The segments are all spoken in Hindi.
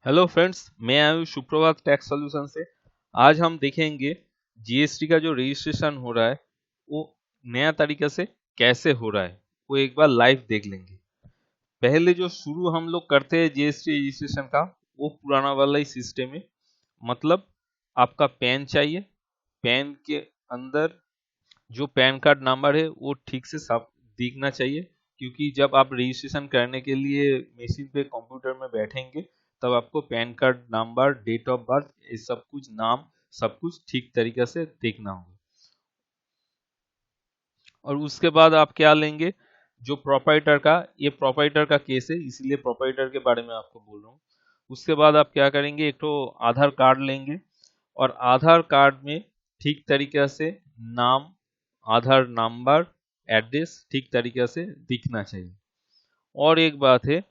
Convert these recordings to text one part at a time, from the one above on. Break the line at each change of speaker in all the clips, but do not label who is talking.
हेलो फ्रेंड्स, मैं आया हूँ सुप्रभात टैक्स सॉल्यूशन से। आज हम देखेंगे जीएसटी का जो रजिस्ट्रेशन हो रहा है वो नया तरीका से कैसे हो रहा है, वो एक बार लाइव देख लेंगे। पहले जो शुरू हम लोग करते हैं जीएसटी रजिस्ट्रेशन का, वो पुराना वाला ही सिस्टम है। मतलब आपका पैन चाहिए, पैन के अंदर जो पैन कार्ड नंबर है वो ठीक से साफ दिखना चाहिए, क्योंकि जब आप रजिस्ट्रेशन करने के लिए मशीन पे कंप्यूटर में बैठेंगे तब आपको PAN card number, date of birth, ये सब कुछ, नाम, सब कुछ ठीक तरीके से देखना होगा। और उसके बाद आप क्या लेंगे, जो प्रोपाइटर का, ये प्रोपाइटर का केस है इसलिए प्रोपाइटर के बारे में आपको बोल रहा हूँ। उसके बाद आप क्या करेंगे, एक तो आधार कार्ड लेंगे और आधार कार्ड में ठीक तरीके से नाम, आधार नंबर, एड्रेस ठीक तरीके से दिखना चाहिए। और एक बात है,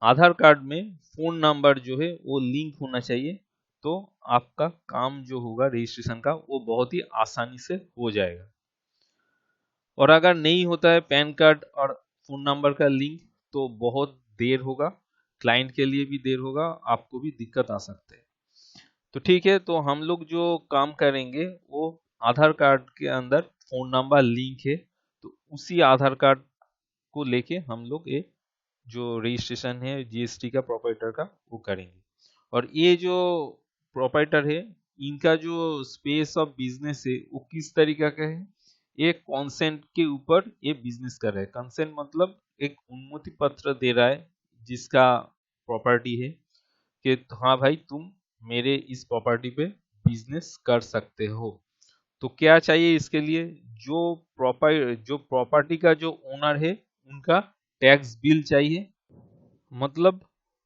आधार कार्ड में फोन नंबर जो है वो लिंक होना चाहिए, तो आपका काम जो होगा रजिस्ट्रेशन का वो बहुत ही आसानी से हो जाएगा। और अगर नहीं होता है पैन कार्ड और फोन नंबर का लिंक तो बहुत देर होगा, क्लाइंट के लिए भी देर होगा, आपको भी दिक्कत आ सकते हैं। तो ठीक है, तो हम लोग जो काम करेंगे वो आधार कार्ड के अंदर फोन नंबर लिंक है, तो उसी आधार कार्ड को लेके हम लोग ये जो रजिस्ट्रेशन है जीएसटी का प्रोपाइटर का वो करेंगे। और ये जो प्रोपाइटर है, इनका जो स्पेस ऑफ बिजनेस है वो किस तरीका का है, ये कॉन्सेंट के ऊपर ये बिजनेस कर रहा है। कंसेंट मतलब एक अनुमति पत्र दे रहा है जिसका प्रॉपर्टी है कि हाँ भाई, तुम मेरे इस प्रॉपर्टी पे बिजनेस कर सकते हो। तो क्या चाहिए इसके लिए, जो प्रॉपर्टी का जो ओनर है उनका टैक्स बिल चाहिए। मतलब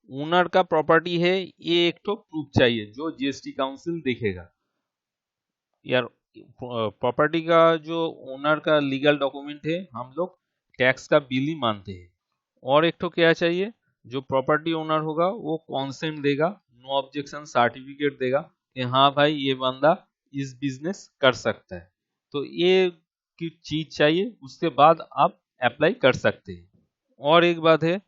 ओनर का प्रॉपर्टी है ये एक तो प्रूफ चाहिए जो जीएसटी काउंसिल देखेगा। यार, प्रॉपर्टी का जो ओनर का लीगल डॉक्यूमेंट है हम लोग टैक्स का बिल ही मानते हैं। और एक तो क्या चाहिए, जो प्रॉपर्टी ओनर होगा वो कॉन्सेंट देगा, नो ऑब्जेक्शन सर्टिफिकेट देगा कि हाँ भाई ये बंदा इस बिजनेस कर सकता है। तो ये की चीज चाहिए, उसके बाद आप अप्लाई कर सकते हैं। और एक बात है,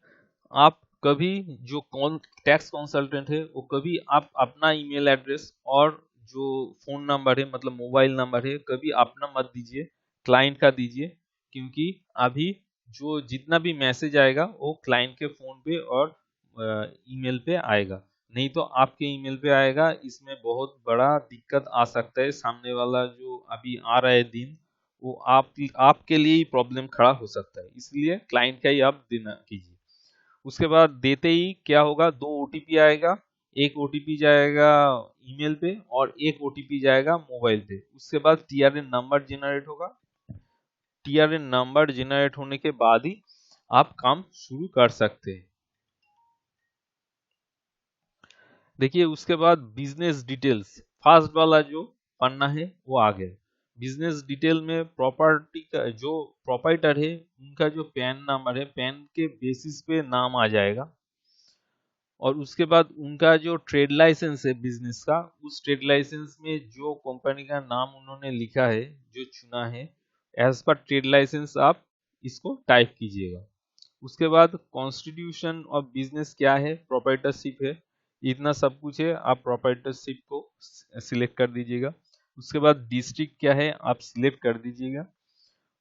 आप कभी जो कौन टैक्स कंसल्टेंट है वो कभी आप अपना ईमेल एड्रेस और जो फोन नंबर है, मतलब मोबाइल नंबर है, कभी अपना मत दीजिए, क्लाइंट का दीजिए। क्योंकि अभी जो जितना भी मैसेज आएगा वो क्लाइंट के फोन पे और ईमेल पे आएगा, नहीं तो आपके ईमेल पे आएगा। इसमें बहुत बड़ा दिक्कत आ सकता है, सामने वाला जो अभी आ रहा है दिन, वो आपके लिए ही प्रॉब्लम खड़ा हो सकता है, इसलिए क्लाइंट का ही आप देना कीजिए। उसके बाद देते ही क्या होगा, दो ओटीपी आएगा, एक ओटीपी जाएगा ईमेल पे और एक ओटीपी जाएगा मोबाइल पे। उसके बाद टीआरएन नंबर जनरेट होगा, टीआरएन नंबर जनरेट होने के बाद ही आप काम शुरू कर सकते हैं। देखिए, उसके बाद बिजनेस डिटेल्स, फर्स्ट वाला जो पन्ना है वो आ गया। बिजनेस डिटेल में प्रॉपर्टी का जो प्रोपाइटर है उनका जो पैन नंबर है, पैन के बेसिस पे नाम आ जाएगा। और उसके बाद उनका जो ट्रेड लाइसेंस है बिजनेस का, उस ट्रेड लाइसेंस में जो कंपनी का नाम उन्होंने लिखा है, जो चुना है, एज पर ट्रेड लाइसेंस आप इसको टाइप कीजिएगा। उसके बाद कॉन्स्टिट्यूशन ऑफ बिजनेस क्या है, प्रोप्राइटरशिप है, इतना सब कुछ है, आप प्रोप्राइटरशिप को सिलेक्ट कर दीजिएगा। उसके बाद डिस्ट्रिक्ट क्या है आप सिलेक्ट कर दीजिएगा।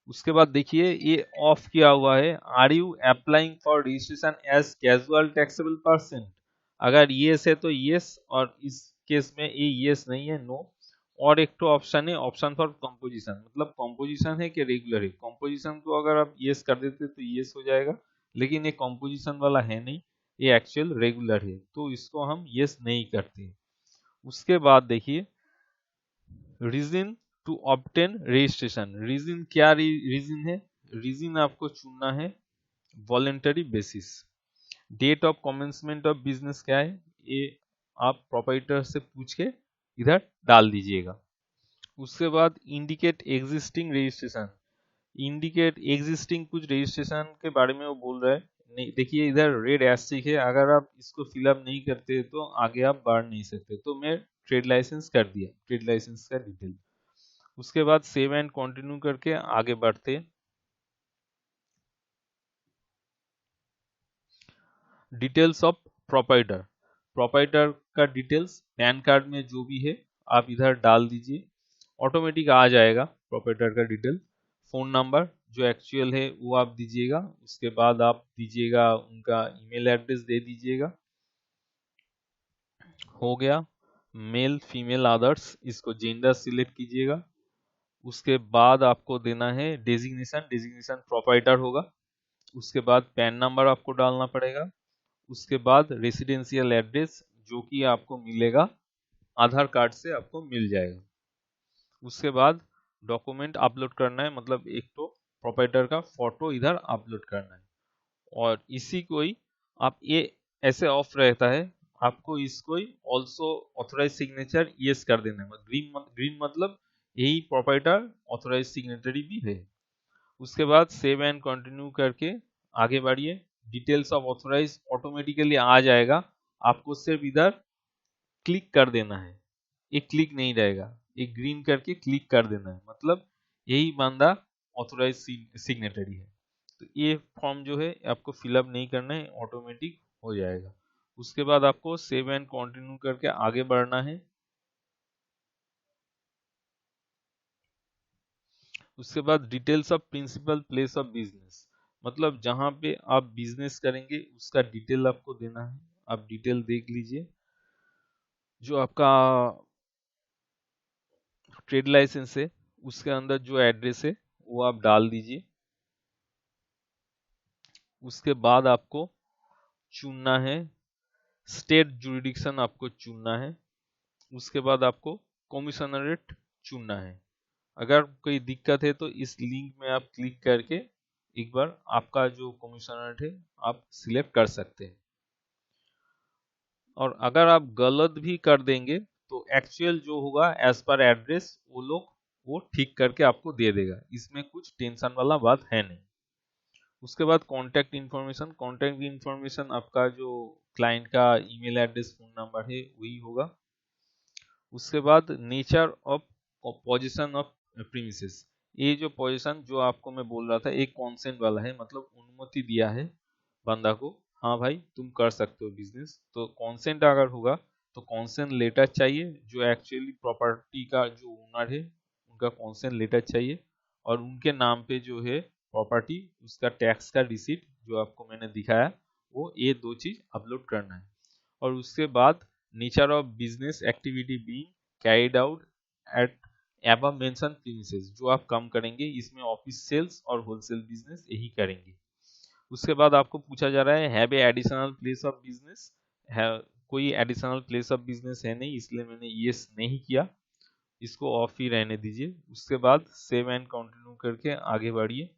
उसके बाद देखिए ये ऑफ किया हुआ है, are you applying for registration as casual taxable person. अगर यस है तो यस, और इस केस में ये यस नहीं है, नो। और एक तो ऑप्शन है, ऑप्शन फॉर कंपोजिशन, मतलब कंपोजिशन है कि रेगुलर है। कंपोजिशन को अगर आप यस कर देते तो यस हो जाएगा, लेकिन ये कंपोजिशन वाला है नहीं, ये एक्चुअल रेगुलर है, तो इसको हम यस नहीं करते। उसके बाद देखिए reason to obtain registration, reason क्या रीजन है, रीजन आपको चुनना है voluntary basis. Date of commencement of business क्या है, ये आप प्रोपाइटर से पूछ के इधर डाल दीजिएगा। उसके बाद indicate existing registration, indicate existing कुछ रजिस्ट्रेशन के बारे में वो बोल रहा है। नहीं, देखिए इधर रेड एस्टिक है, अगर आप इसको फिलअप नहीं करते तो आगे आप बढ़ नहीं सकते, तो मैं ट्रेड लाइसेंस कर दिया, ट्रेड लाइसेंस का डिटेल। उसके बाद सेव एंड कंटिन्यू करके आगे बढ़ते। डिटेल्स ऑफ प्रोपाइटर, प्रोपाइटर का डिटेल्स पैन कार्ड में जो भी है आप इधर डाल दीजिए, ऑटोमेटिक आ जाएगा प्रोपाइटर का डिटेल। फ़ोन नंबर जो एक्चुअल है वो आप दीजिएगा, उसके बाद आप दीजिएगा उनका ईमेल एड्रेस दे दीजिएगा। हो गया। मेल फीमेल अदर्स, इसको जेंडर सिलेक्ट कीजिएगा। उसके बाद आपको देना है डेजिग्नेशन, डेजिग्नेशन प्रोपाइटर होगा। उसके बाद पैन नंबर आपको डालना पड़ेगा। उसके बाद रेसिडेंशियल एड्रेस जो कि आपको मिलेगा आधार कार्ड से आपको मिल जाएगा। उसके बाद डॉक्यूमेंट अपलोड करना है, मतलब एक तो प्रोपाइटर का फोटो इधर अपलोड करना है। और इसी को ही आप ये ऐसे ऑफ रहता है, आपको इसको ही ऑल्सो ऑथोराइज सिग्नेचर यस कर देना है। ग्रीन मतलब यही प्रोपाइटर ऑथोराइज सिग्नेटरी भी है। उसके बाद सेव एंड कंटिन्यू करके आगे बढ़िए। डिटेल्स ऑफ ऑथोराइज ऑटोमेटिकली आ जाएगा, आपको सिर्फ इधर क्लिक कर देना है। एक क्लिक नहीं रहेगा, एक ग्रीन करके क्लिक कर देना है, मतलब यही बंदा ऑथोराइज सिग्नेटरी है। तो ये फॉर्म जो है आपको फिलअप नहीं करना है, ऑटोमेटिक हो जाएगा। उसके बाद आपको सेव एंड कंटिन्यू करके आगे बढ़ना है। उसके बाद details of principal place of business, मतलब जहां पे आप बिजनेस करेंगे उसका डिटेल आपको देना है। आप डिटेल देख लीजिए, जो आपका ट्रेड लाइसेंस है उसके अंदर जो एड्रेस है वो आप डाल दीजिए। उसके बाद आपको चुनना है स्टेट जुरिडिक्शन, आपको चुनना है। उसके बाद आपको कमिश्नरेट चुनना है। अगर कोई दिक्कत है तो इस लिंक में आप क्लिक करके एक बार आपका जो कमिश्नरेट है आप सिलेक्ट कर सकते हैं। और अगर आप गलत भी कर देंगे तो एक्चुअल जो होगा एज पर एड्रेस वो लोग वो ठीक करके आपको दे देगा, इसमें कुछ टेंशन वाला बात है नहीं। उसके बाद कॉन्टैक्ट इन्फॉर्मेशन, कॉन्टैक्ट इन्फॉर्मेशन आपका जो क्लाइंट का ईमेल एड्रेस फ़ोन नंबर है वही होगा। उसके बाद nature of position of premises, ये जो पोजीशन जो आपको मैं बोल रहा था एक कॉन्सेंट वाला है, मतलब अनुमति दिया है बंदा को, हाँ भाई तुम कर सकते हो बिजनेस। तो कॉन्सेंट अगर होगा तो कॉन्सेंट लेटर चाहिए, जो एक्चुअली प्रॉपर्टी का जो ओनर है उनका कॉन्सेंट लेटर चाहिए। और उनके नाम पे जो है प्रॉपर्टी उसका टैक्स का रिसीट जो आपको मैंने दिखाया, वो ये दो चीज अपलोड करना है। और उसके बाद nature of business activity being carried out at above mention premises, जो आप काम करेंगे इसमें ऑफिस सेल्स और होलसेल बिजनेस यही करेंगे। उसके बाद आपको पूछा जा रहा है have a additional place of business, है कोई एडिशनल प्लेस ऑफ बिजनेस है नहीं, इसलिए मैंने यस नहीं किया, इसको ऑफ ही रहने दीजिए। उसके बाद सेव एंड कंटिन्यू करके आगे बढ़िए।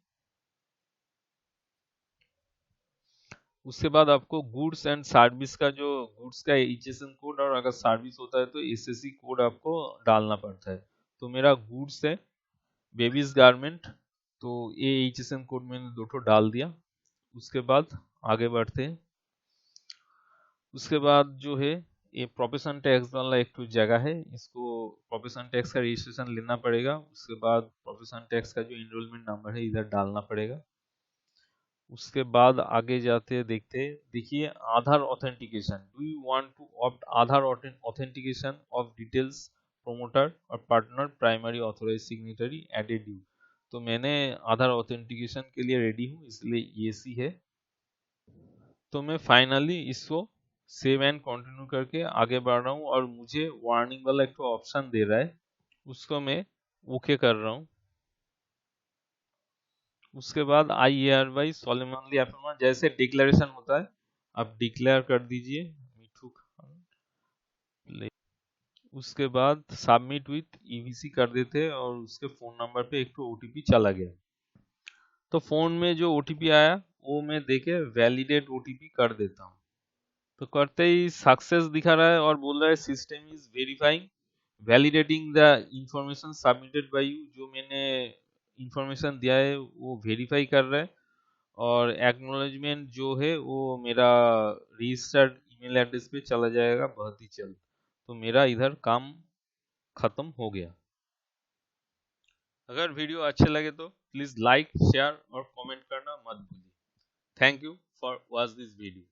उसके बाद आपको गुड्स एंड सर्विस का जो गुड्स का एचएसएन कोड और अगर सर्विस होता है तो एसएससी कोड आपको डालना पड़ता है। तो मेरा गुड्स है बेबीज गारमेंट, तो ये एचएसएन कोड मैंने दो ठो डाल दिया। उसके बाद आगे बढ़ते हैं। उसके बाद जो है ये प्रोफेशन टैक्स वाला एक तो जगह है, इसको प्रोफेशन टैक्स का रजिस्ट्रेशन लेना पड़ेगा। उसके बाद प्रोफेशन टैक्स का जो इनरोलमेंट नंबर है इधर डालना पड़ेगा। उसके बाद आगे जाते देखते हैं, देखिए Aadhaar authentication, do you want to opt Aadhaar authentication of details promoter और partner primary authorise signatory added you. तो मैंने आधार ऑथेंटिकेशन के लिए रेडी हूँ, इसलिए ये सी है। तो मैं फाइनली इसको सेव एंड कंटिन्यू करके आगे बढ़ रहा हूँ और मुझे वार्निंग वाला एक ऑप्शन दे रहा है, उसको मैं ओके कर रहा हूँ। उसके बाद आई एयर वाई सोलेमनली अफर्म, जैसे डिक्लेरेशन होता है आप डिक्लेयर कर दीजिए मिठू खान। उसके बाद सबमिट विथ ईवीसी कर देते हैं और उसके फोन नंबर पे एक तो ओटीपी चला गया। तो फोन में जो ओटीपी आया वो मैं देके वैलिडेट ओटीपी कर देता हूँ। तो करते ही सक्सेस दिखा रहा है और बोल रहा है system is verifying validating the information submitted by you, जो मैंने इंफॉर्मेशन दिया है वो वेरीफाई कर रहा है। और एक्नॉलेजमेंट जो है वो मेरा रजिस्टर्ड ईमेल एड्रेस पे चला जाएगा बहुत ही जल्द। तो मेरा इधर काम खत्म हो गया। अगर वीडियो अच्छे लगे तो प्लीज लाइक शेयर और कमेंट करना मत भूलिए। Thank you for watch this video.